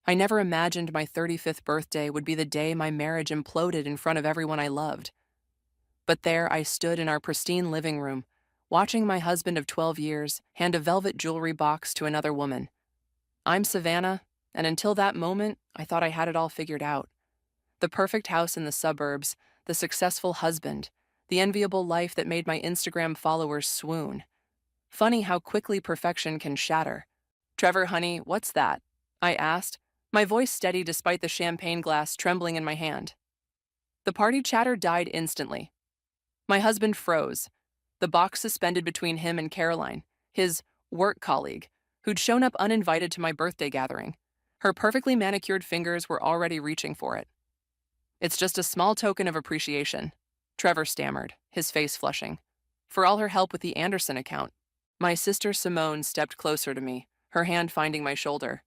I never imagined my 35th birthday would be the day my marriage imploded in front of everyone I loved. But there I stood in our pristine living room, watching my husband of 12 years hand a velvet jewelry box to another woman. I'm Savannah, and until that moment, I thought I had it all figured out. The perfect house in the suburbs, the successful husband, the enviable life that made my Instagram followers swoon. Funny how quickly perfection can shatter. Trevor, honey, what's that? I asked, my voice steady despite the champagne glass trembling in my hand. The party chatter died instantly. My husband froze, the box suspended between him and Caroline, his work colleague, who'd shown up uninvited to my birthday gathering. Her perfectly manicured fingers were already reaching for it. It's just a small token of appreciation, Trevor stammered, his face flushing, for all her help with the Anderson account. My sister Simone stepped closer to me, her hand finding my shoulder.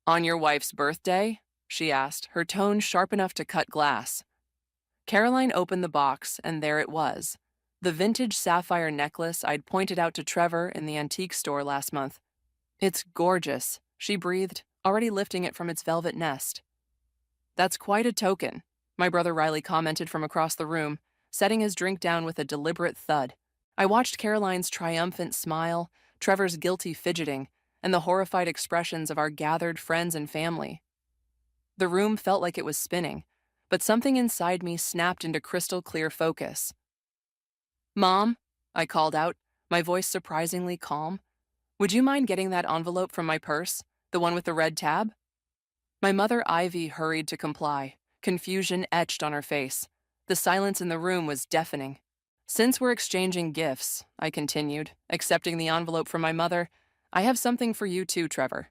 On your wife's birthday? She asked, her tone sharp enough to cut glass. Caroline opened the box, and there it was, the vintage sapphire necklace I'd pointed out to Trevor in the antique store last month. It's gorgeous, she breathed, already lifting it from its velvet nest. That's quite a token, my brother Riley commented from across the room, setting his drink down with a deliberate thud. I watched Caroline's triumphant smile, Trevor's guilty fidgeting, and the horrified expressions of our gathered friends and family. The room felt like it was spinning, but something inside me snapped into crystal clear focus. Mom, I called out, my voice surprisingly calm. Would you mind getting that envelope from my purse, the one with the red tab? My mother Ivy hurried to comply, confusion etched on her face. The silence in the room was deafening. Since we're exchanging gifts, I continued, accepting the envelope from my mother, I have something for you too, Trevor.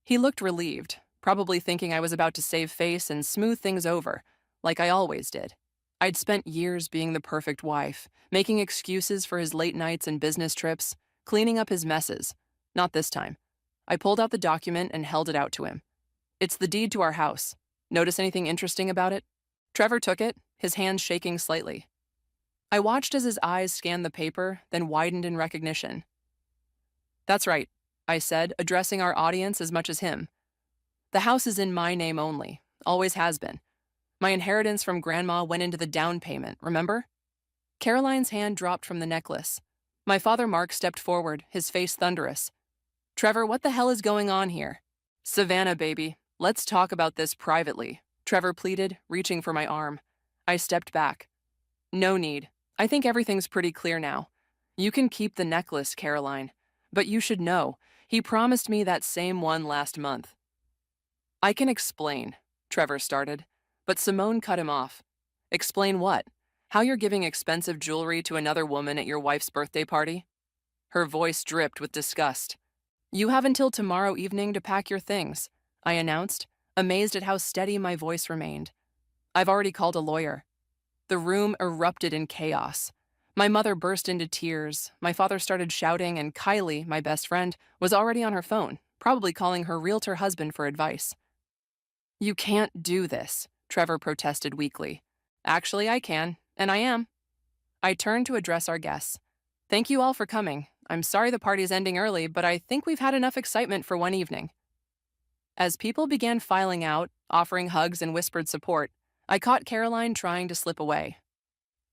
He looked relieved, probably thinking I was about to save face and smooth things over, like I always did. I'd spent years being the perfect wife, making excuses for his late nights and business trips, cleaning up his messes. Not this time. I pulled out the document and held it out to him. It's the deed to our house. Notice anything interesting about it? Trevor took it, his hands shaking slightly. I watched as his eyes scanned the paper, then widened in recognition. That's right, I said, addressing our audience as much as him. The house is in my name only, always has been. My inheritance from Grandma went into the down payment, remember? Caroline's hand dropped from the necklace. My father Mark stepped forward, his face thunderous. Trevor, what the hell is going on here? Savannah, baby, let's talk about this privately, Trevor pleaded, reaching for my arm. I stepped back. No need. I think everything's pretty clear now. You can keep the necklace, Caroline. But you should know, he promised me that same one last month. I can explain, Trevor started, but Simone cut him off. Explain what? How you're giving expensive jewelry to another woman at your wife's birthday party? Her voice dripped with disgust. You have until tomorrow evening to pack your things, I announced, amazed at how steady my voice remained. I've already called a lawyer. The room erupted in chaos. My mother burst into tears, my father started shouting, and Kylie, my best friend, was already on her phone, probably calling her realtor husband for advice. You can't do this, Trevor protested weakly. Actually, I can, and I am. I turned to address our guests. Thank you all for coming. I'm sorry the party's ending early, but I think we've had enough excitement for one evening. As people began filing out, offering hugs and whispered support, I caught Caroline trying to slip away.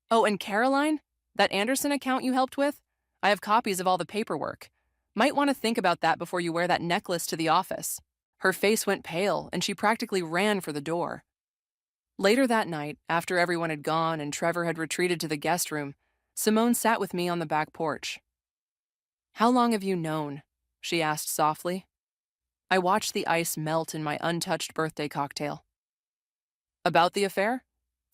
Oh, and Caroline? That Anderson account you helped with? I have copies of all the paperwork. Might want to think about that before you wear that necklace to the office. Her face went pale, and she practically ran for the door. Later that night, after everyone had gone and Trevor had retreated to the guest room, Simone sat with me on the back porch. How long have you known? She asked softly. I watched the ice melt in my untouched birthday cocktail. About the affair?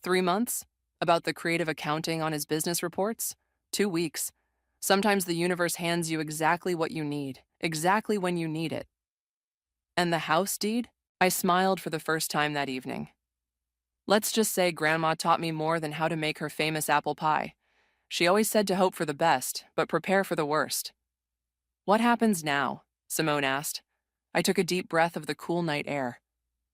3 months? About the creative accounting on his business reports? 2 weeks. Sometimes the universe hands you exactly what you need, exactly when you need it. And the house deed? I smiled for the first time that evening. Let's just say Grandma taught me more than how to make her famous apple pie. She always said to hope for the best, but prepare for the worst. What happens now? Simone asked. I took a deep breath of the cool night air.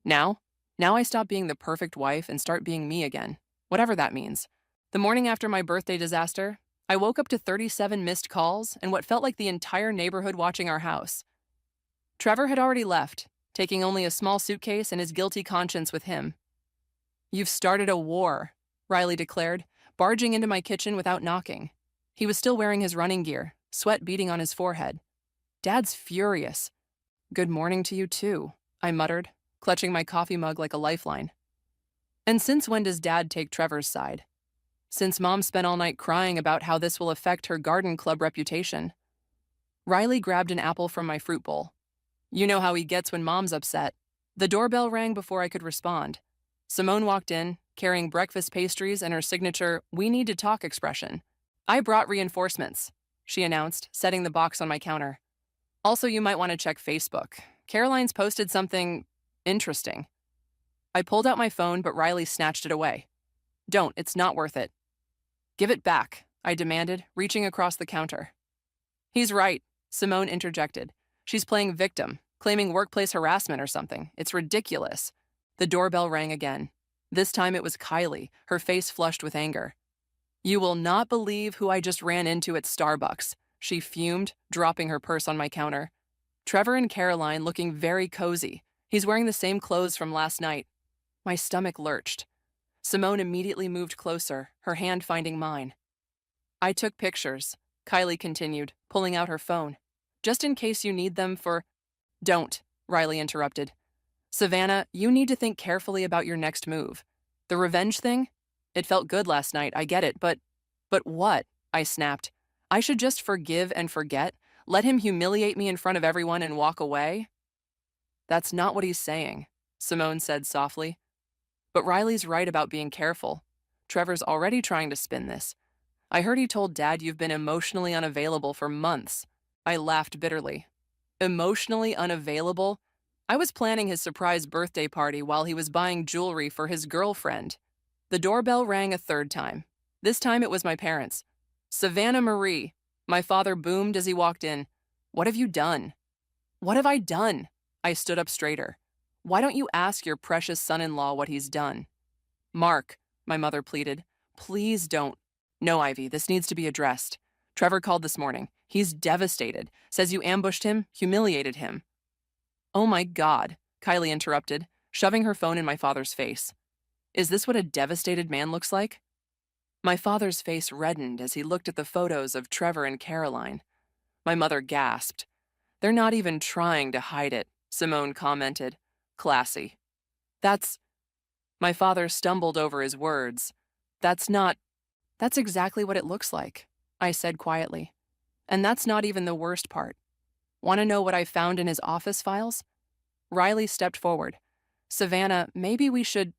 Now? Now I stop being the perfect wife and start being me again, whatever that means. The morning after my birthday disaster, I woke up to 37 missed calls and what felt like the entire neighborhood watching our house. Trevor had already left, taking only a small suitcase and his guilty conscience with him. "You've started a war," Riley declared, barging into my kitchen without knocking. He was still wearing his running gear, sweat beading on his forehead. "Dad's furious." "Good morning to you, too," I muttered, clutching my coffee mug like a lifeline. "And since when does Dad take Trevor's side?" "Since Mom spent all night crying about how this will affect her garden club reputation." Riley grabbed an apple from my fruit bowl. "You know how he gets when Mom's upset." The doorbell rang before I could respond. Simone walked in, carrying breakfast pastries and her signature "we need to talk" expression. "I brought reinforcements," she announced, setting the box on my counter. "Also, you might want to check Facebook. Caroline's posted something interesting." I pulled out my phone, but Riley snatched it away. "Don't, it's not worth it." "Give it back," I demanded, reaching across the counter. "He's right," Simone interjected. "She's playing victim, claiming workplace harassment or something. It's ridiculous." The doorbell rang again. This time it was Kylie, her face flushed with anger. "You will not believe who I just ran into at Starbucks," she fumed, dropping her purse on my counter. "Trevor and Caroline looking very cozy. He's wearing the same clothes from last night." My stomach lurched. Simone immediately moved closer, her hand finding mine. "I took pictures," Kylie continued, pulling out her phone. "Just in case you need them for—" "Don't," Riley interrupted. "Savannah, you need to think carefully about your next move. The revenge thing? It felt good last night, I get it, but what?" I snapped. "I should just forgive and forget? Let him humiliate me in front of everyone and walk away?" "That's not what he's saying," Simone said softly. "But Riley's right about being careful. Trevor's already trying to spin this. I heard he told Dad you've been emotionally unavailable for months." I laughed bitterly. Emotionally unavailable? I was planning his surprise birthday party while he was buying jewelry for his girlfriend. The doorbell rang a third time. This time it was my parents. "Savannah Marie," my father boomed as he walked in. "What have you done?" "What have I done?" I stood up straighter. "Why don't you ask your precious son-in-law what he's done?" "Mark," my mother pleaded, "please don't." "No, Ivy, this needs to be addressed. Trevor called this morning. He's devastated. Says you ambushed him, humiliated him." "Oh my God," Kylie interrupted, shoving her phone in my father's face. "Is this what a devastated man looks like?" My father's face reddened as he looked at the photos of Trevor and Caroline. My mother gasped. "They're not even trying to hide it," Simone commented. "Classy." "That's—" My father stumbled over his words. "That's not—" "That's exactly what it looks like," I said quietly. "And that's not even the worst part. Want to know what I found in his office files?" Riley stepped forward. "Savannah, maybe we should—"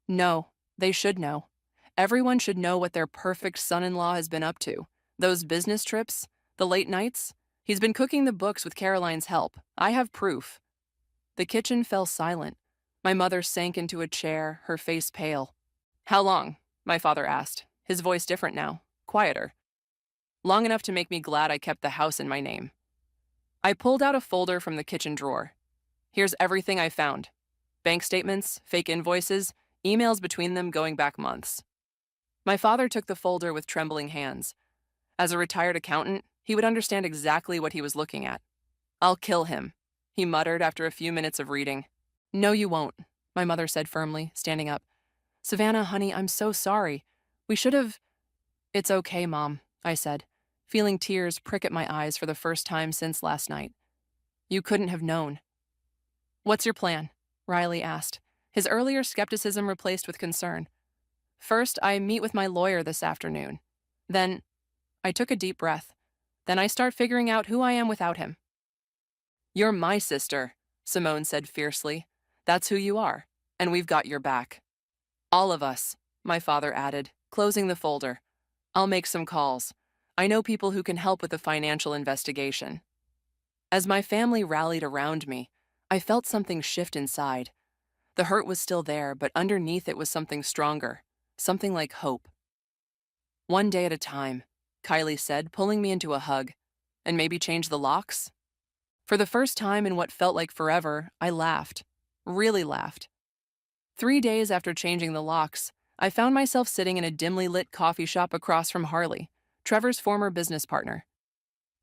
"No, they should know. Everyone should know what their perfect son-in-law has been up to. Those business trips, the late nights. He's been cooking the books with Caroline's help. I have proof." The kitchen fell silent. My mother sank into a chair, her face pale. "How long?" my father asked, his voice different now, quieter. "Long enough to make me glad I kept the house in my name." I pulled out a folder from the kitchen drawer. "Here's everything I found. Bank statements, fake invoices, emails between them going back months." My father took the folder with trembling hands. As a retired accountant, he would understand exactly what he was looking at. "I'll kill him," he muttered after a few minutes of reading. "No, you won't," my mother said firmly, standing up. "Savannah, honey, I'm so sorry. We should have—" "It's okay, Mom," I said, feeling tears prick at my eyes for the first time since last night. "You couldn't have known." "What's your plan?" Riley asked, his earlier skepticism replaced with concern. "First, I meet with my lawyer this afternoon. Then—" I took a deep breath. "Then I start figuring out who I am without him." "You're my sister," Simone said fiercely. "That's who you are, and we've got your back." "All of us," my father added, closing the folder. "I'll make some calls. I know people who can help with the financial investigation." As my family rallied around me, I felt something shift inside. The hurt was still there, but underneath it was something stronger, something like hope. "One day at a time," Kylie said, pulling me into a hug. "And maybe change the locks?" For the first time in what felt like forever, I laughed. Really laughed. 3 days after changing the locks, I found myself sitting in a dimly lit coffee shop across from Harley, Trevor's former business partner.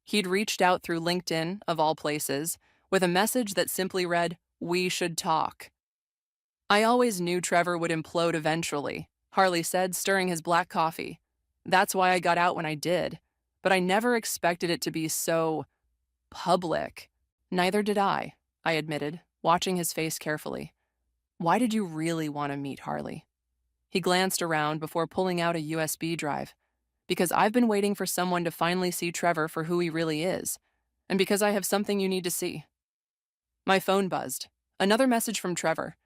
He'd reached out through LinkedIn, of all places, with a message that simply read, We should talk. I always knew Trevor would implode eventually, Harley said, stirring his black coffee. That's why I got out when I did. But I never expected it to be so public. Neither did I admitted, watching his face carefully. Why did you really want to meet Harley? He glanced around before pulling out a USB drive. Because I've been waiting for someone to finally see Trevor for who he really is. And because I have something you need to see. My phone buzzed. Another message from Trevor.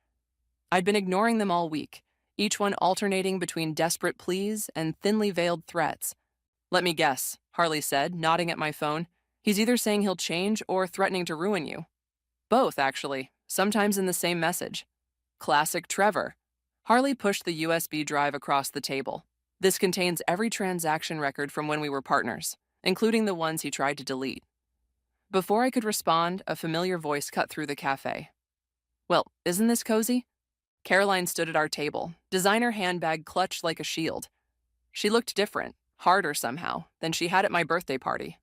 I'd been ignoring them all week, each one alternating between desperate pleas and thinly veiled threats. Let me guess, Harley said, nodding at my phone. He's either saying he'll change or threatening to ruin you. Both, actually, sometimes in the same message. Classic Trevor. Harley pushed the USB drive across the table. This contains every transaction record from when we were partners, including the ones he tried to delete. Before I could respond, a familiar voice cut through the cafe. Well, isn't this cozy? Caroline stood at our table, designer handbag clutched like a shield. She looked different, harder somehow, than she had at my birthday party.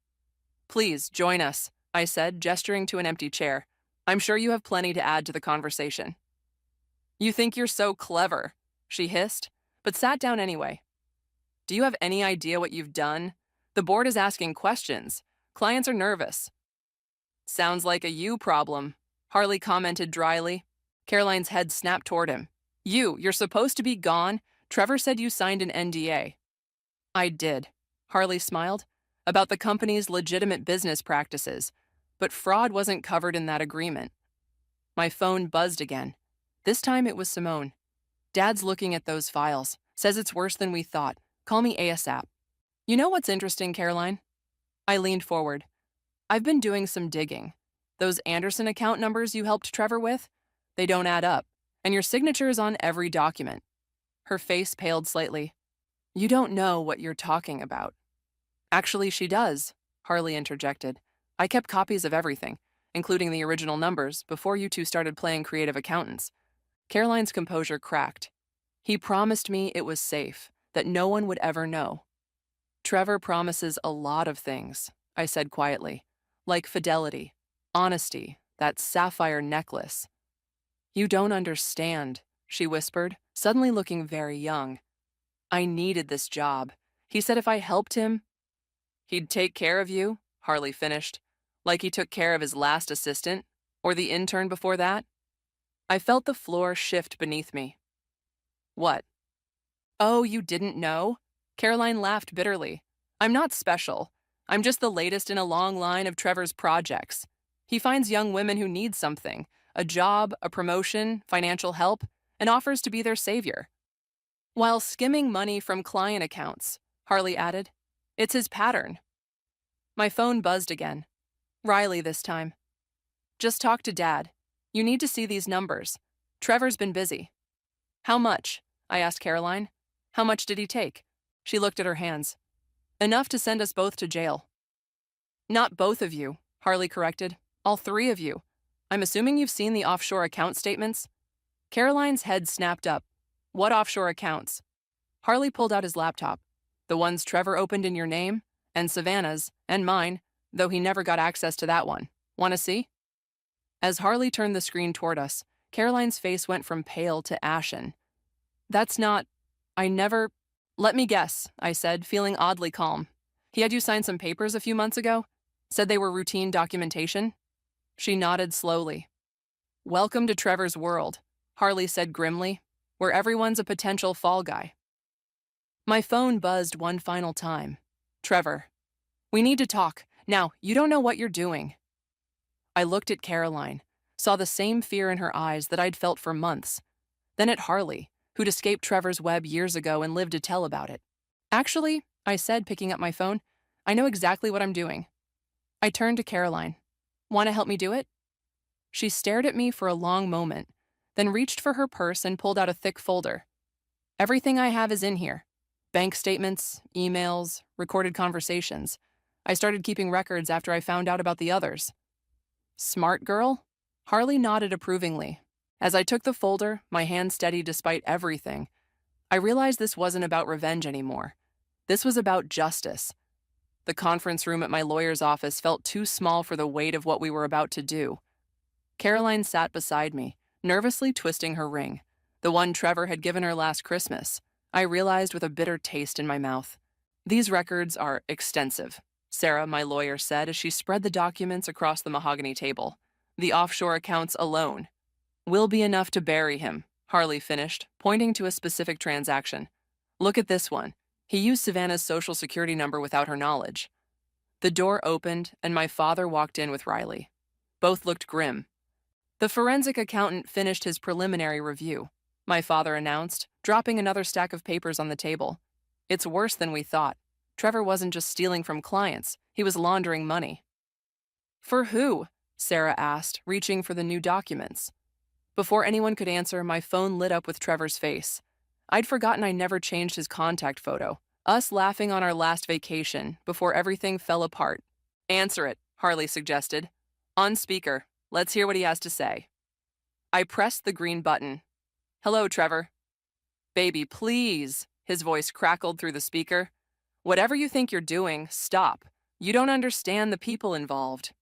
Please, join us, I said, gesturing to an empty chair. I'm sure you have plenty to add to the conversation. You think you're so clever, she hissed, but sat down anyway. Do you have any idea what you've done? The board is asking questions. Clients are nervous. Sounds like a you problem, Harley commented dryly. Caroline's head snapped toward him. You're supposed to be gone. Trevor said you signed an NDA. I did, Harley smiled, about the company's legitimate business practices, but fraud wasn't covered in that agreement. My phone buzzed again. This time it was Simone. Dad's looking at those files. Says it's worse than we thought. Call me ASAP. You know what's interesting, Caroline? I leaned forward. I've been doing some digging. Those Anderson account numbers you helped Trevor with? They don't add up, and your signature is on every document. Her face paled slightly. You don't know what you're talking about. Actually, she does, Harley interjected. I kept copies of everything, including the original numbers, before you two started playing creative accountants. Caroline's composure cracked. He promised me it was safe, that no one would ever know. Trevor promises a lot of things, I said quietly, like fidelity, honesty, that sapphire necklace. You don't understand, she whispered, suddenly looking very young. I needed this job. He said if I helped him, he'd take care of you, Harley finished, like he took care of his last assistant, or the intern before that. I felt the floor shift beneath me. What? Oh, you didn't know? Caroline laughed bitterly. I'm not special. I'm just the latest in a long line of Trevor's projects. He finds young women who need something, a job, a promotion, financial help, and offers to be their savior. While skimming money from client accounts, Harley added. It's his pattern. My phone buzzed again. Riley this time. Just talk to Dad. You need to see these numbers. Trevor's been busy. How much? I asked Caroline. How much did he take? She looked at her hands. Enough to send us both to jail. Not both of you, Harley corrected. All three of you. I'm assuming you've seen the offshore account statements? Caroline's head snapped up. What offshore accounts? Harley pulled out his laptop. The ones Trevor opened in your name, and Savannah's, and mine, though he never got access to that one. Want to see? As Harley turned the screen toward us, Caroline's face went from pale to ashen. That's not... I never... Let me guess, I said, feeling oddly calm. He had you sign some papers a few months ago? Said they were routine documentation? She nodded slowly. Welcome to Trevor's world, Harley said grimly, where everyone's a potential fall guy. My phone buzzed one final time. Trevor. We need to talk. Now, you don't know what you're doing. I looked at Caroline, saw the same fear in her eyes that I'd felt for months. Then at Harley, who'd escaped Trevor's web years ago and lived to tell about it. Actually, I said, picking up my phone, I know exactly what I'm doing. I turned to Caroline. Want to help me do it? She stared at me for a long moment, then reached for her purse and pulled out a thick folder. Everything I have is in here. Bank statements, emails, recorded conversations. I started keeping records after I found out about the others. Smart girl? Harley nodded approvingly. As I took the folder, my hand steady despite everything, I realized this wasn't about revenge anymore. This was about justice. The conference room at my lawyer's office felt too small for the weight of what we were about to do. Caroline sat beside me, nervously twisting her ring, the one Trevor had given her last Christmas. I realized with a bitter taste in my mouth. These records are extensive, Sarah, my lawyer, said as she spread the documents across the mahogany table. The offshore accounts alone will be enough to bury him, Harley finished, pointing to a specific transaction. Look at this one. He used Savannah's social security number without her knowledge. The door opened, and my father walked in with Riley. Both looked grim. The forensic accountant finished his preliminary review, my father announced, dropping another stack of papers on the table. It's worse than we thought. Trevor wasn't just stealing from clients, he was laundering money. For who? Sarah asked, reaching for the new documents. Before anyone could answer, my phone lit up with Trevor's face. I'd forgotten I never changed his contact photo. Us laughing on our last vacation before everything fell apart. Answer it, Harley suggested. On speaker. Let's hear what he has to say. I pressed the green button. Hello, Trevor. Baby, please, his voice crackled through the speaker. Whatever you think you're doing, stop. You don't understand the people involved.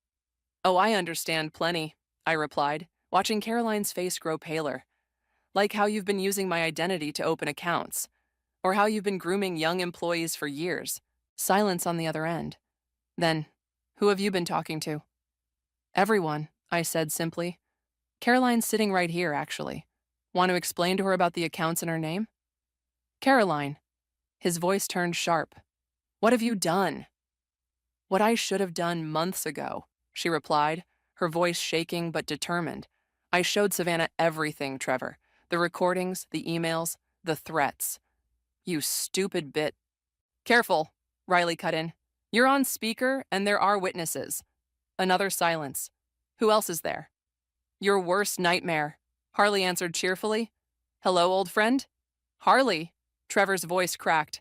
Oh, I understand plenty, I replied, watching Caroline's face grow paler. Like how you've been using my identity to open accounts, or how you've been grooming young employees for years. Silence on the other end. Then, who have you been talking to? Everyone, I said simply. Caroline's sitting right here, actually. Want to explain to her about the accounts in her name? Caroline. His voice turned sharp. What have you done? What I should have done months ago, she replied, her voice shaking but determined. I showed Savannah everything, Trevor. The recordings, the emails, the threats. You stupid bit. Careful, Riley cut in. You're on speaker and there are witnesses. Another silence. Who else is there? Your worst nightmare, Harley answered cheerfully. Hello, old friend? Harley, Trevor's voice cracked.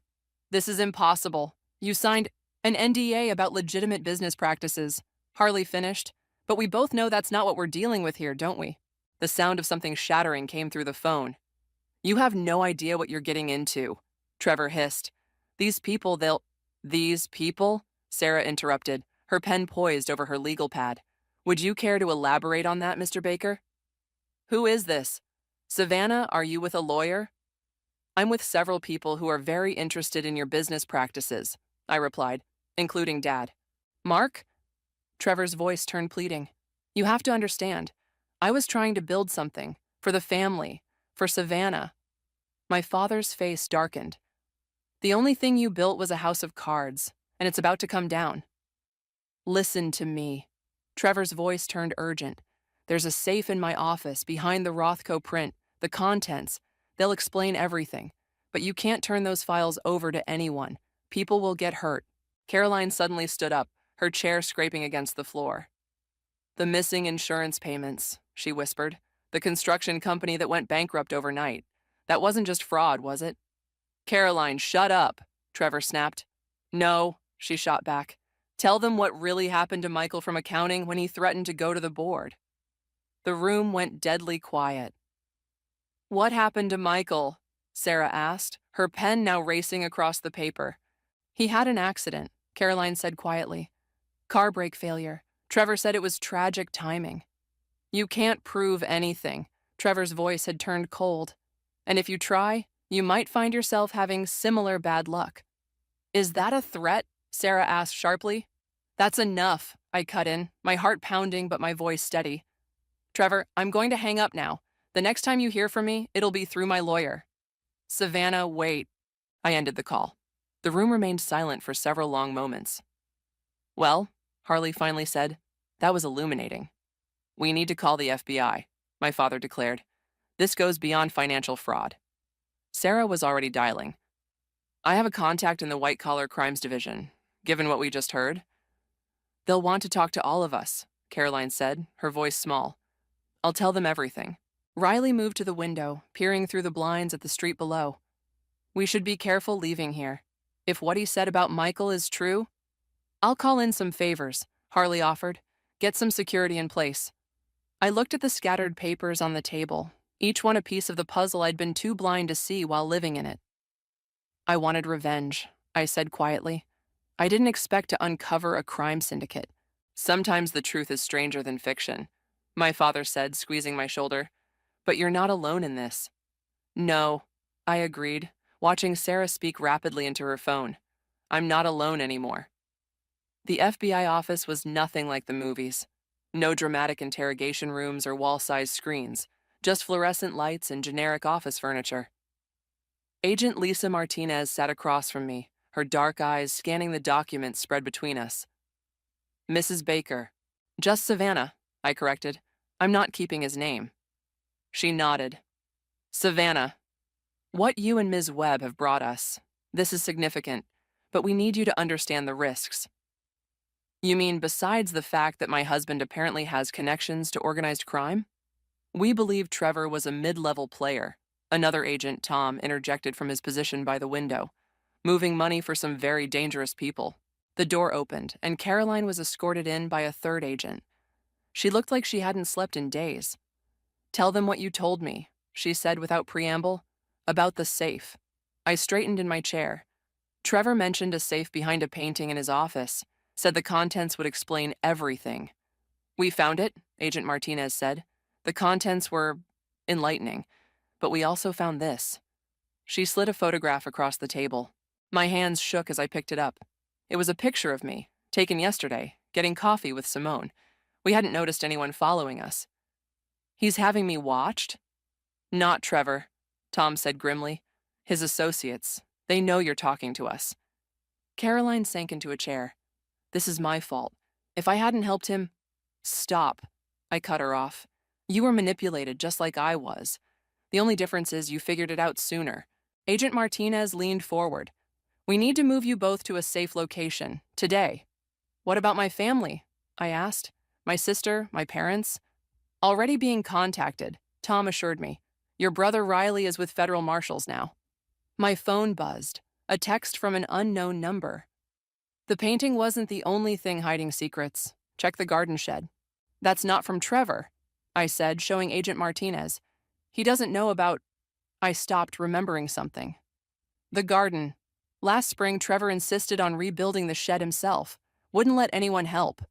This is impossible. You signed an NDA about legitimate business practices, Harley finished. But we both know that's not what we're dealing with here, don't we? The sound of something shattering came through the phone. You have no idea what you're getting into, Trevor hissed. These people, These people? Sarah interrupted, her pen poised over her legal pad. Would you care to elaborate on that, Mr. Baker? Who is this? Savannah, are you with a lawyer? I'm with several people who are very interested in your business practices, I replied, including Dad. Mark? Trevor's voice turned pleading. You have to understand. I was trying to build something, for the family, for Savannah. My father's face darkened. The only thing you built was a house of cards, and it's about to come down. Listen to me. Trevor's voice turned urgent. There's a safe in my office behind the Rothko print, the contents. They'll explain everything. But you can't turn those files over to anyone. People will get hurt. Caroline suddenly stood up, her chair scraping against the floor. The missing insurance payments, she whispered. The construction company that went bankrupt overnight. That wasn't just fraud, was it? Caroline, shut up, Trevor snapped. No, she shot back. Tell them what really happened to Michael from accounting when he threatened to go to the board. The room went deadly quiet. What happened to Michael? Sarah asked, her pen now racing across the paper. He had an accident, Caroline said quietly. Car brake failure. Trevor said it was tragic timing. You can't prove anything. Trevor's voice had turned cold. And if you try, you might find yourself having similar bad luck. Is that a threat? Sarah asked sharply. That's enough, I cut in, my heart pounding but my voice steady. Trevor, I'm going to hang up now. The next time you hear from me, it'll be through my lawyer. Savannah, wait. I ended the call. The room remained silent for several long moments. Well, Harley finally said, that was illuminating. We need to call the FBI, my father declared. This goes beyond financial fraud. Sarah was already dialing. I have a contact in the white-collar crimes division, given what we just heard. They'll want to talk to all of us, Caroline said, her voice small. I'll tell them everything. Riley moved to the window, peering through the blinds at the street below. We should be careful leaving here. If what he said about Michael is true, I'll call in some favors, Harley offered. Get some security in place. I looked at the scattered papers on the table, each one a piece of the puzzle I'd been too blind to see while living in it. I wanted revenge, I said quietly. I didn't expect to uncover a crime syndicate. Sometimes the truth is stranger than fiction. my father said, squeezing my shoulder. But you're not alone in this. No, I agreed, watching Sarah speak rapidly into her phone. I'm not alone anymore. The FBI office was nothing like the movies. No dramatic interrogation rooms or wall-sized screens, just fluorescent lights and generic office furniture. Agent Lisa Martinez sat across from me, her dark eyes scanning the documents spread between us. Mrs. Baker. Just Savannah, I corrected. I'm not keeping his name. She nodded. Savannah. What you and Ms. Webb have brought us. This is significant, but we need you to understand the risks. You mean besides the fact that my husband apparently has connections to organized crime? We believe Trevor was a mid-level player. Another agent, Tom, interjected from his position by the window, moving money for some very dangerous people. The door opened, and Caroline was escorted in by a third agent. She looked like she hadn't slept in days. Tell them what you told me, she said without preamble, about the safe. I straightened in my chair. Trevor mentioned a safe behind a painting in his office, said the contents would explain everything. We found it, Agent Martinez said. The contents were enlightening, but we also found this. She slid a photograph across the table. My hands shook as I picked it up. It was a picture of me, taken yesterday, getting coffee with Simone. We hadn't noticed anyone following us. He's having me watched? Not Trevor, Tom said grimly. His associates. They know you're talking to us. Caroline sank into a chair. This is my fault. If I hadn't helped him... Stop. I cut her off. You were manipulated just like I was. The only difference is you figured it out sooner. Agent Martinez leaned forward. We need to move you both to a safe location, today. What about my family? I asked. My sister, my parents? Already being contacted, Tom assured me. Your brother Riley is with federal marshals now. My phone buzzed. A text from an unknown number. The painting wasn't the only thing hiding secrets. Check the garden shed. That's not from Trevor, I said, showing Agent Martinez. He doesn't know about... I stopped, remembering something. The garden. Last spring, Trevor insisted on rebuilding the shed himself. Wouldn't let anyone help.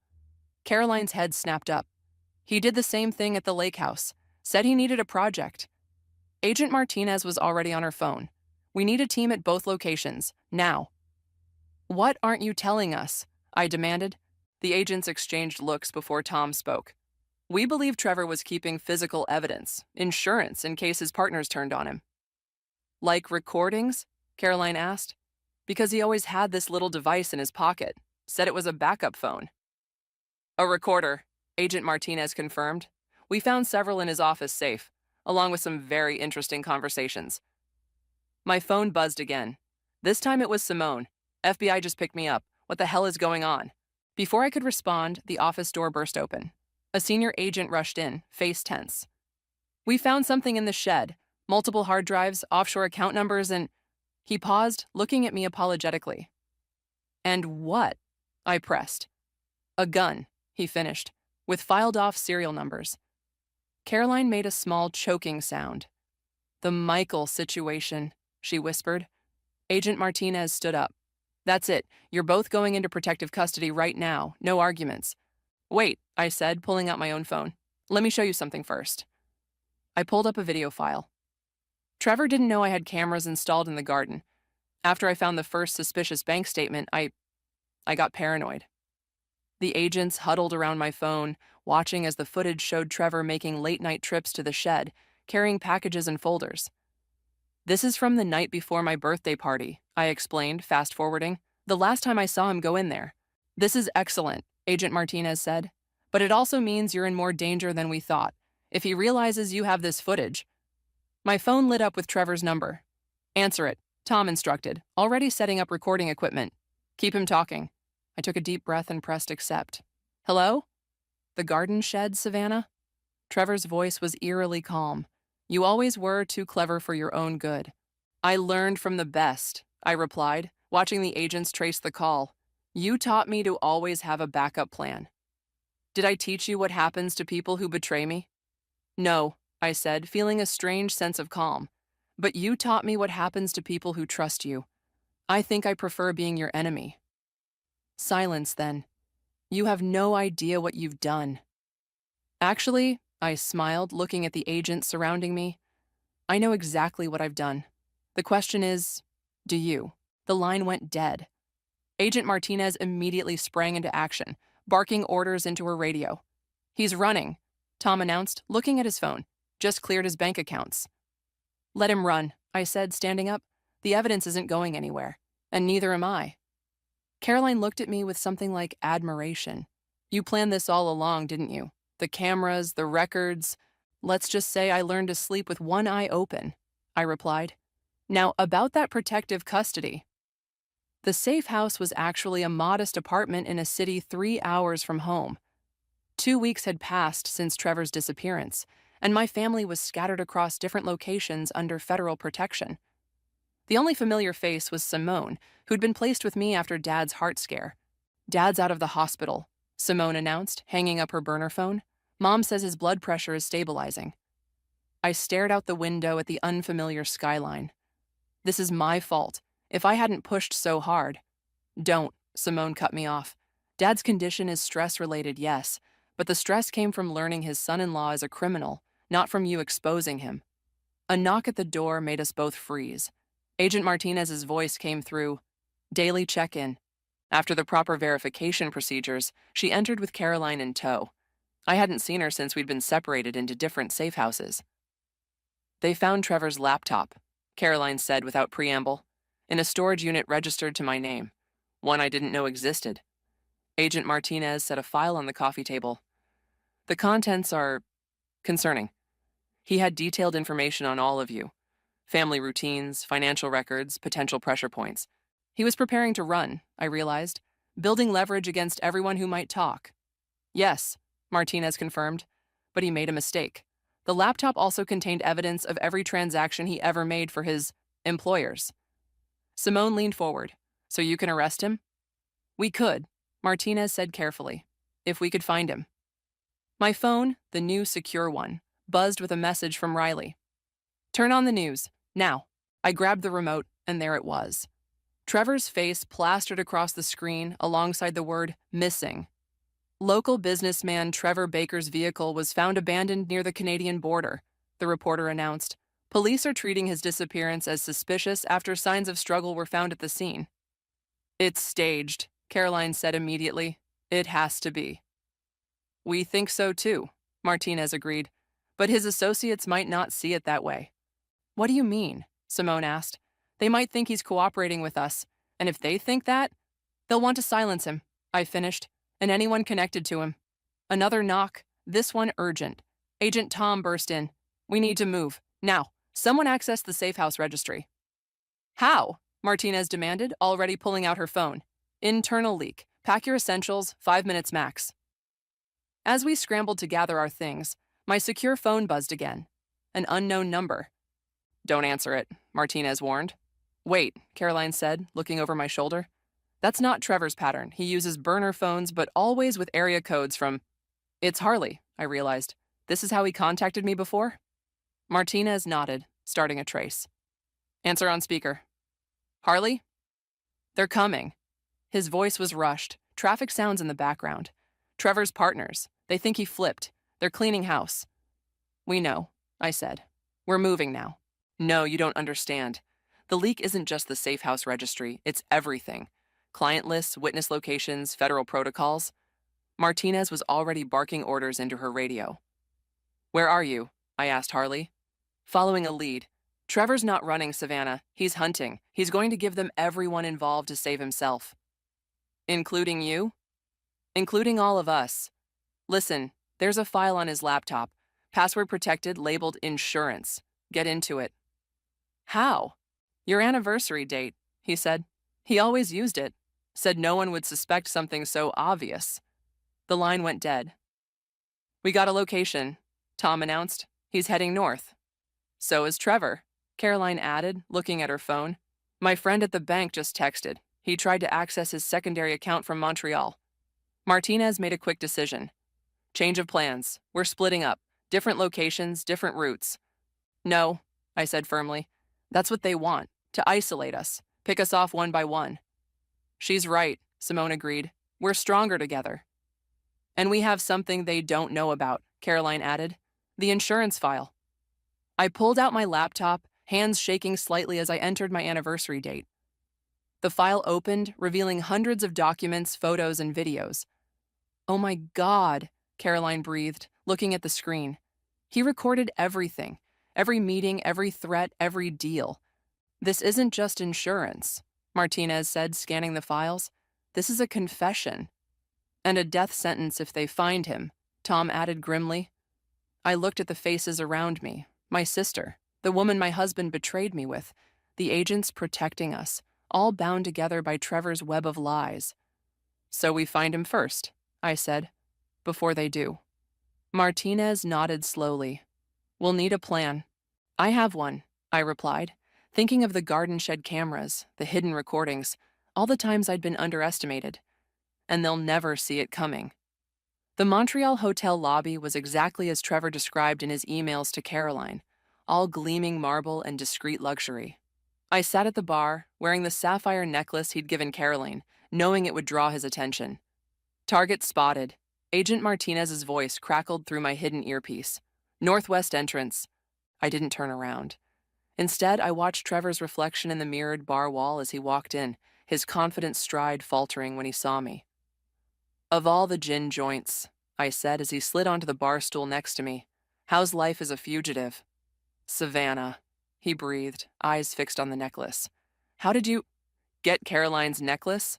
Caroline's head snapped up. He did the same thing at the lake house. Said he needed a project. Agent Martinez was already on her phone. We need a team at both locations, now. What aren't you telling us? I demanded. The agents exchanged looks before Tom spoke. We believe Trevor was keeping physical evidence, insurance, in case his partners turned on him. Like recordings? Caroline asked. Because he always had this little device in his pocket. Said it was a backup phone. A recorder, Agent Martinez confirmed. We found several in his office safe, along with some very interesting conversations. My phone buzzed again. This time it was Simone. FBI just picked me up. What the hell is going on? Before I could respond, the office door burst open. A senior agent rushed in, face tense. We found something in the shed. Multiple hard drives, offshore account numbers, and... He paused, looking at me apologetically. And what? I pressed. A gun, he finished, with filed-off serial numbers. Caroline made a small choking sound. The Michael situation, she whispered. Agent Martinez stood up. That's it. You're both going into protective custody right now. No arguments. Wait, I said, pulling out my own phone. Let me show you something first. I pulled up a video file. Trevor didn't know I had cameras installed in the garden. After I found the first suspicious bank statement, I got paranoid. The agents huddled around my phone, watching as the footage showed Trevor making late-night trips to the shed, carrying packages and folders. This is from the night before my birthday party, I explained, fast-forwarding. The last time I saw him go in there. This is excellent, Agent Martinez said. But it also means you're in more danger than we thought. If he realizes you have this footage... My phone lit up with Trevor's number. Answer it, Tom instructed, already setting up recording equipment. Keep him talking. I took a deep breath and pressed accept. Hello? The garden shed, Savannah? Trevor's voice was eerily calm. You always were too clever for your own good. I learned from the best, I replied, watching the agents trace the call. You taught me to always have a backup plan. Did I teach you what happens to people who betray me? No, I said, feeling a strange sense of calm. But you taught me what happens to people who trust you. I think I prefer being your enemy. Silence, then. You have no idea what you've done. Actually, I smiled, looking at the agents surrounding me. I know exactly what I've done. The question is, do you? The line went dead. Agent Martinez immediately sprang into action, barking orders into her radio. He's running, Tom announced, looking at his phone. Just cleared his bank accounts. Let him run, I said, standing up. The evidence isn't going anywhere, and neither am I. Caroline looked at me with something like admiration. You planned this all along, didn't you? The cameras, the records. Let's just say I learned to sleep with one eye open, I replied. Now, about that protective custody. The safe house was actually a modest apartment in a city 3 hours from home. 2 weeks had passed since Trevor's disappearance, and my family was scattered across different locations under federal protection. The only familiar face was Simone, who'd been placed with me after Dad's heart scare. Dad's out of the hospital, Simone announced, hanging up her burner phone. Mom says his blood pressure is stabilizing. I stared out the window at the unfamiliar skyline. This is my fault. If I hadn't pushed so hard. Don't, Simone cut me off. Dad's condition is stress-related, yes, but the stress came from learning his son-in-law is a criminal, not from you exposing him. A knock at the door made us both freeze. Agent Martinez's voice came through. Daily check-in. After the proper verification procedures, she entered with Caroline in tow. I hadn't seen her since we'd been separated into different safe houses. They found Trevor's laptop, Caroline said without preamble, in a storage unit registered to my name, one I didn't know existed. Agent Martinez set a file on the coffee table. The contents are concerning. He had detailed information on all of you. Family routines, financial records, potential pressure points. He was preparing to run, I realized, building leverage against everyone who might talk. Yes, Martinez confirmed, but he made a mistake. The laptop also contained evidence of every transaction he ever made for his employers. Simone leaned forward. So you can arrest him? We could, Martinez said carefully, if we could find him. My phone, the new secure one, buzzed with a message from Riley. Turn on the news, now. I grabbed the remote, and there it was. Trevor's face plastered across the screen alongside the word missing. Local businessman Trevor Baker's vehicle was found abandoned near the Canadian border, the reporter announced. Police are treating his disappearance as suspicious after signs of struggle were found at the scene. It's staged, Caroline said immediately. It has to be. We think so too, Martinez agreed, but his associates might not see it that way. What do you mean? Simone asked. They might think he's cooperating with us, and if they think that, they'll want to silence him, I finished, and anyone connected to him. Another knock, this one urgent. Agent Tom burst in. We need to move, now. Someone access the safe house registry. How? Martinez demanded, already pulling out her phone. Internal leak. Pack your essentials, 5 minutes max. As we scrambled to gather our things, my secure phone buzzed again. An unknown number. Don't answer it, Martinez warned. Wait, Caroline said, looking over my shoulder. That's not Trevor's pattern. He uses burner phones, but always with area codes from... It's Harley, I realized. This is how he contacted me before? Martinez nodded, starting a trace. Answer on speaker. Harley? They're coming. His voice was rushed, traffic sounds in the background. Trevor's partners. They think he flipped. They're cleaning house. We know, I said. We're moving now. No, you don't understand. The leak isn't just the safe house registry, it's everything. Client lists, witness locations, federal protocols. Martinez was already barking orders into her radio. Where are you? I asked Harley. Following a lead. Trevor's not running, Savannah. He's hunting. He's going to give them everyone involved to save himself. Including you? Including all of us. Listen, there's a file on his laptop. Password protected, labeled insurance. Get into it. How? Your anniversary date, he said. He always used it. Said no one would suspect something so obvious. The line went dead. We got a location, Tom announced. He's heading north. So is Trevor, Caroline added, looking at her phone. My friend at the bank just texted. He tried to access his secondary account from Montreal. Martinez made a quick decision. Change of plans. We're splitting up. Different locations, different routes. No, I said firmly. That's what they want, to isolate us, pick us off one by one. She's right, Simone agreed. We're stronger together. And we have something they don't know about, Caroline added. The insurance file. I pulled out my laptop, hands shaking slightly as I entered my anniversary date. The file opened, revealing hundreds of documents, photos, and videos. Oh my God, Caroline breathed, looking at the screen. He recorded everything, every meeting, every threat, every deal. This isn't just insurance, Martinez said, scanning the files. This is a confession. And a death sentence if they find him, Tom added grimly. I looked at the faces around me, my sister, the woman my husband betrayed me with, the agents protecting us, all bound together by Trevor's web of lies. So we find him first, I said, before they do. Martinez nodded slowly. We'll need a plan. I have one, I replied, thinking of the garden shed cameras, the hidden recordings, all the times I'd been underestimated. And they'll never see it coming. The Montreal hotel lobby was exactly as Trevor described in his emails to Caroline, all gleaming marble and discreet luxury. I sat at the bar, wearing the sapphire necklace he'd given Caroline, knowing it would draw his attention. Target spotted. Agent Martinez's voice crackled through my hidden earpiece. Northwest entrance. I didn't turn around. Instead, I watched Trevor's reflection in the mirrored bar wall as he walked in, his confident stride faltering when he saw me. Of all the gin joints, I said as he slid onto the bar stool next to me. How's life as a fugitive? Savannah, he breathed, eyes fixed on the necklace. How did you get Caroline's necklace?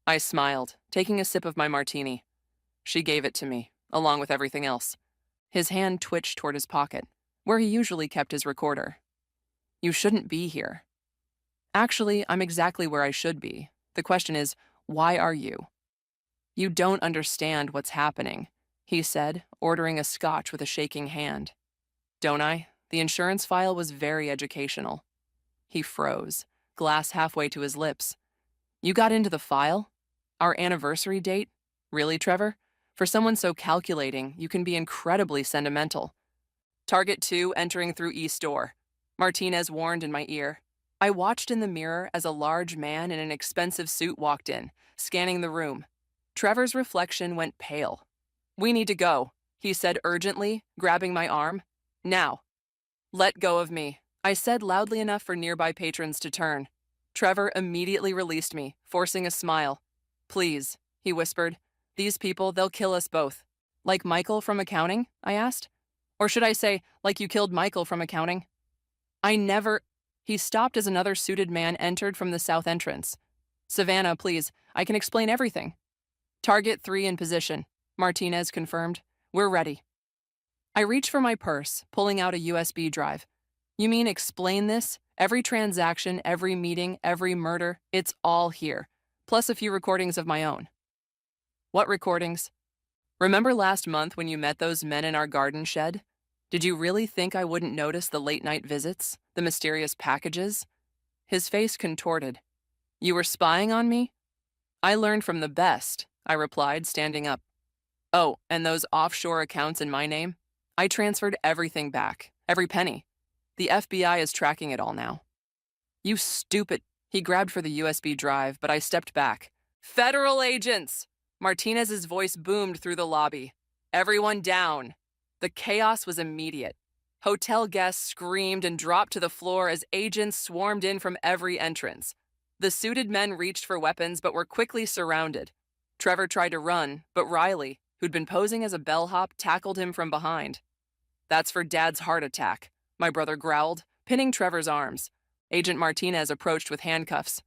I smiled, taking a sip of my martini. She gave it to me, along with everything else. His hand twitched toward his pocket, where he usually kept his recorder. You shouldn't be here. Actually, I'm exactly where I should be. The question is, why are you? You don't understand what's happening, he said, ordering a scotch with a shaking hand. Don't I? The insurance file was very educational. He froze, glass halfway to his lips. You got into the file? Our anniversary date? Really, Trevor? For someone so calculating, you can be incredibly sentimental. Target 2 entering through East Door, Martinez warned in my ear. I watched in the mirror as a large man in an expensive suit walked in, scanning the room. Trevor's reflection went pale. We need to go, he said urgently, grabbing my arm. Now. Let go of me, I said loudly enough for nearby patrons to turn. Trevor immediately released me, forcing a smile. Please, he whispered. These people, they'll kill us both. Like Michael from accounting? I asked. Or should I say, like you killed Michael from accounting? I never... He stopped as another suited man entered from the south entrance. Savannah, please, I can explain everything. Target 3 in position, Martinez confirmed. We're ready. I reached for my purse, pulling out a USB drive. You mean explain this? Every transaction, every meeting, every murder, it's all here. Plus a few recordings of my own. What recordings? Remember last month when you met those men in our garden shed? Did you really think I wouldn't notice the late-night visits, the mysterious packages? His face contorted. You were spying on me? I learned from the best, I replied, standing up. Oh, and those offshore accounts in my name? I transferred everything back, every penny. The FBI is tracking it all now. You stupid... He grabbed for the USB drive, but I stepped back. Federal agents! Martinez's voice boomed through the lobby. Everyone down. The chaos was immediate. Hotel guests screamed and dropped to the floor as agents swarmed in from every entrance. The suited men reached for weapons but were quickly surrounded. Trevor tried to run, but Riley, who'd been posing as a bellhop, tackled him from behind. That's for Dad's heart attack, my brother growled, pinning Trevor's arms. Agent Martinez approached with handcuffs.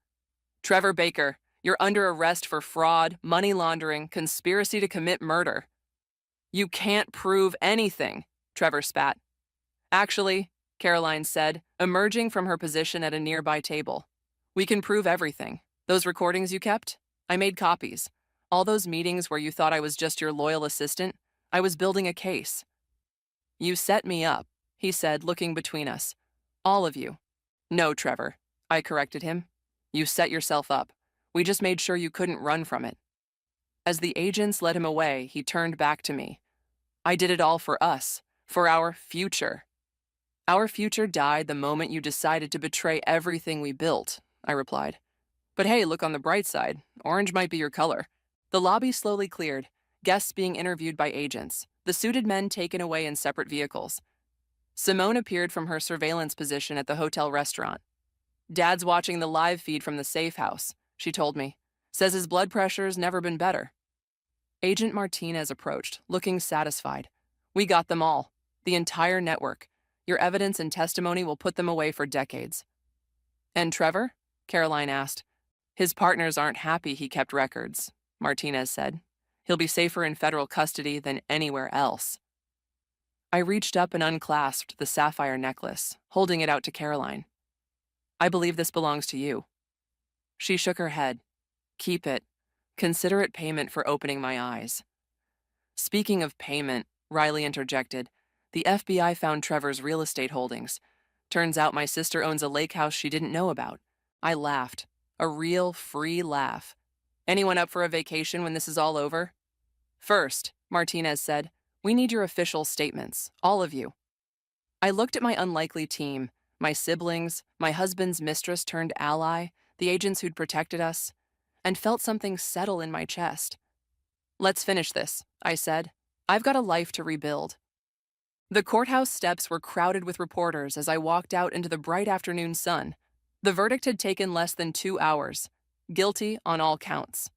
Trevor Baker, you're under arrest for fraud, money laundering, conspiracy to commit murder. You can't prove anything, Trevor spat. Actually, Caroline said, emerging from her position at a nearby table. We can prove everything. Those recordings you kept? I made copies. All those meetings where you thought I was just your loyal assistant, I was building a case. You set me up, he said, looking between us. All of you. No, Trevor, I corrected him. You set yourself up. We just made sure you couldn't run from it. As the agents led him away, he turned back to me. I did it all for us, for our future. Our future died the moment you decided to betray everything we built, I replied. But hey, look on the bright side. Orange might be your color. The lobby slowly cleared. guests being interviewed by agents, the suited men taken away in separate vehicles. Simone appeared from her surveillance position at the hotel restaurant. Dad's watching the live feed from the safe house, she told me. Says his blood pressure's never been better. Agent Martinez approached, looking satisfied. We got them all. The entire network. Your evidence and testimony will put them away for decades. And Trevor? Caroline asked. His partners aren't happy he kept records, Martinez said. He'll be safer in federal custody than anywhere else. I reached up and unclasped the sapphire necklace, holding it out to Caroline. I believe this belongs to you. She shook her head. Keep it. Consider it payment for opening my eyes. Speaking of payment, Riley interjected, the FBI found Trevor's real estate holdings. Turns out my sister owns a lake house she didn't know about. I laughed. A real free laugh. Anyone up for a vacation when this is all over? First, Martinez said, we need your official statements, all of you. I looked at my unlikely team, my siblings, my husband's mistress turned ally, the agents who'd protected us, and felt something settle in my chest. Let's finish this, I said. I've got a life to rebuild. The courthouse steps were crowded with reporters as I walked out into the bright afternoon sun. The verdict had taken less than 2 hours. Guilty on all counts.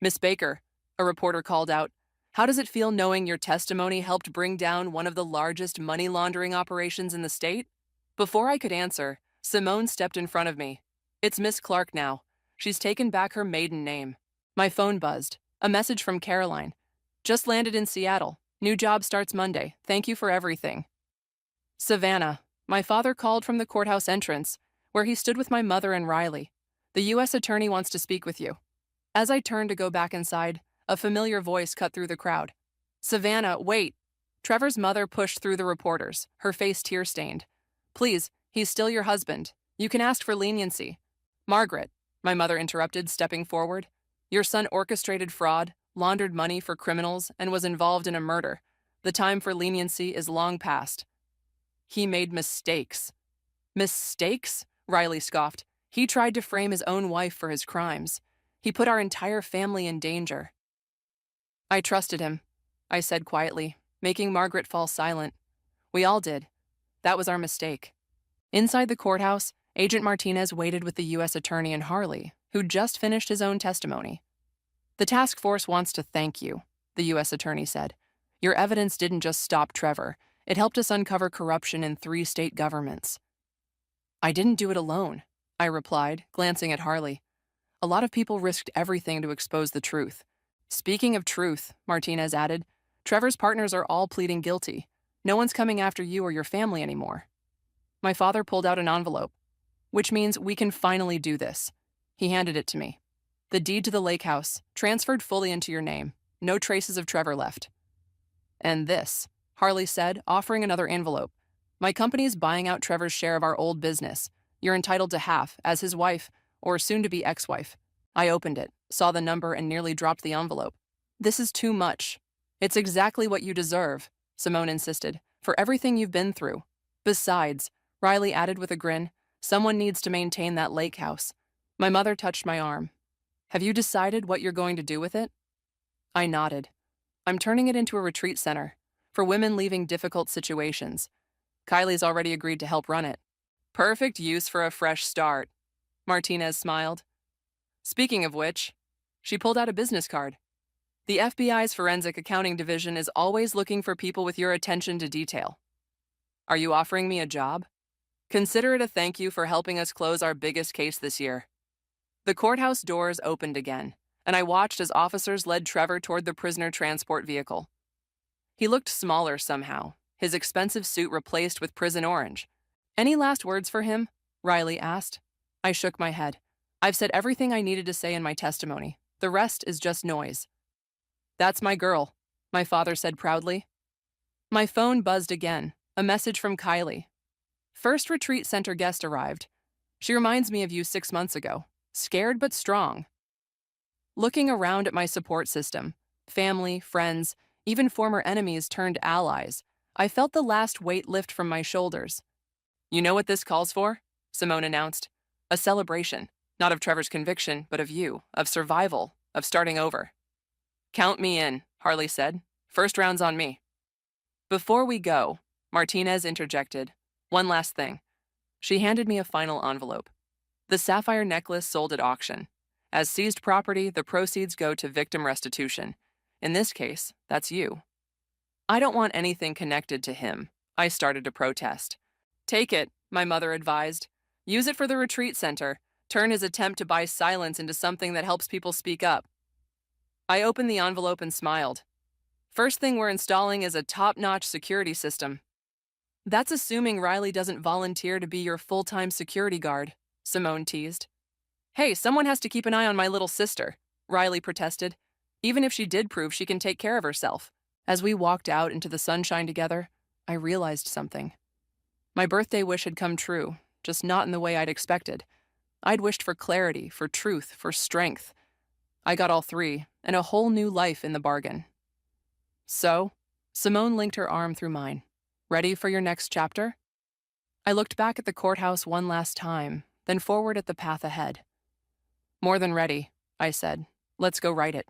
Miss Baker, a reporter called out, how does it feel knowing your testimony helped bring down one of the largest money laundering operations in the state? Before I could answer, Simone stepped in front of me. It's Miss Clark now. She's taken back her maiden name. My phone buzzed. A message from Caroline. Just landed in Seattle. New job starts Monday. Thank you for everything. Savannah. My father called from the courthouse entrance, where he stood with my mother and Riley. The U.S. attorney wants to speak with you. As I turned to go back inside, a familiar voice cut through the crowd. Savannah, wait. Trevor's mother pushed through the reporters, her face tear-stained. Please, he's still your husband. You can ask for leniency. Margaret, my mother interrupted, stepping forward. Your son orchestrated fraud, laundered money for criminals, and was involved in a murder. The time for leniency is long past. He made mistakes. Mistakes? Riley scoffed. He tried to frame his own wife for his crimes. He put our entire family in danger. I trusted him, I said quietly, making Margaret fall silent. We all did. That was our mistake. Inside the courthouse, Agent Martinez waited with the U.S. attorney and Harley, who'd just finished his own testimony. The task force wants to thank you, the U.S. attorney said. Your evidence didn't just stop Trevor. It helped us uncover corruption in 3 state governments. I didn't do it alone, I replied, glancing at Harley. A lot of people risked everything to expose the truth. Speaking of truth, Martinez added, Trevor's partners are all pleading guilty. No one's coming after you or your family anymore. My father pulled out an envelope, which means we can finally do this. He handed it to me. The deed to the lake house, transferred fully into your name. No traces of Trevor left. And this, Harley said, offering another envelope. My company's buying out Trevor's share of our old business. You're entitled to half, as his wife, or soon-to-be ex-wife. I opened it, saw the number, and nearly dropped the envelope. This is too much. It's exactly what you deserve, Simone insisted, for everything you've been through. Besides, Riley added with a grin, someone needs to maintain that lake house. My mother touched my arm. Have you decided what you're going to do with it? I nodded. I'm turning it into a retreat center for women leaving difficult situations. Kylie's already agreed to help run it. Perfect use for a fresh start. Martinez smiled. Speaking of which, she pulled out a business card. The FBI's Forensic Accounting Division is always looking for people with your attention to detail. Are you offering me a job? Consider it a thank you for helping us close our biggest case this year. The courthouse doors opened again, and I watched as officers led Trevor toward the prisoner transport vehicle. He looked smaller somehow, his expensive suit replaced with prison orange. Any last words for him? Riley asked. I shook my head. I've said everything I needed to say in my testimony. The rest is just noise. That's my girl, my father said proudly. My phone buzzed again, a message from Kylie. First retreat center guest arrived. She reminds me of you 6 months ago. Scared but strong. Looking around at my support system, family, friends, even former enemies turned allies, I felt the last weight lift from my shoulders. You know what this calls for? Simone announced. A celebration, not of Trevor's conviction, but of you, of survival, of starting over. Count me in, Harley said. First round's on me. Before we go, Martinez interjected. One last thing. She handed me a final envelope. The sapphire necklace sold at auction. As seized property, the proceeds go to victim restitution. In this case, that's you. I don't want anything connected to him. I started to protest. Take it, my mother advised. Use it for the retreat center. Turn his attempt to buy silence into something that helps people speak up. I opened the envelope and smiled. First thing we're installing is a top-notch security system. That's assuming Riley doesn't volunteer to be your full-time security guard, Simone teased. Hey, someone has to keep an eye on my little sister, Riley protested, even if she did prove she can take care of herself. As we walked out into the sunshine together, I realized something. My birthday wish had come true, just not in the way I'd expected. I'd wished for clarity, for truth, for strength. I got all three, and a whole new life in the bargain. So, Simone linked her arm through mine. Ready for your next chapter? I looked back at the courthouse one last time, then forward at the path ahead. More than ready, I said. Let's go write it.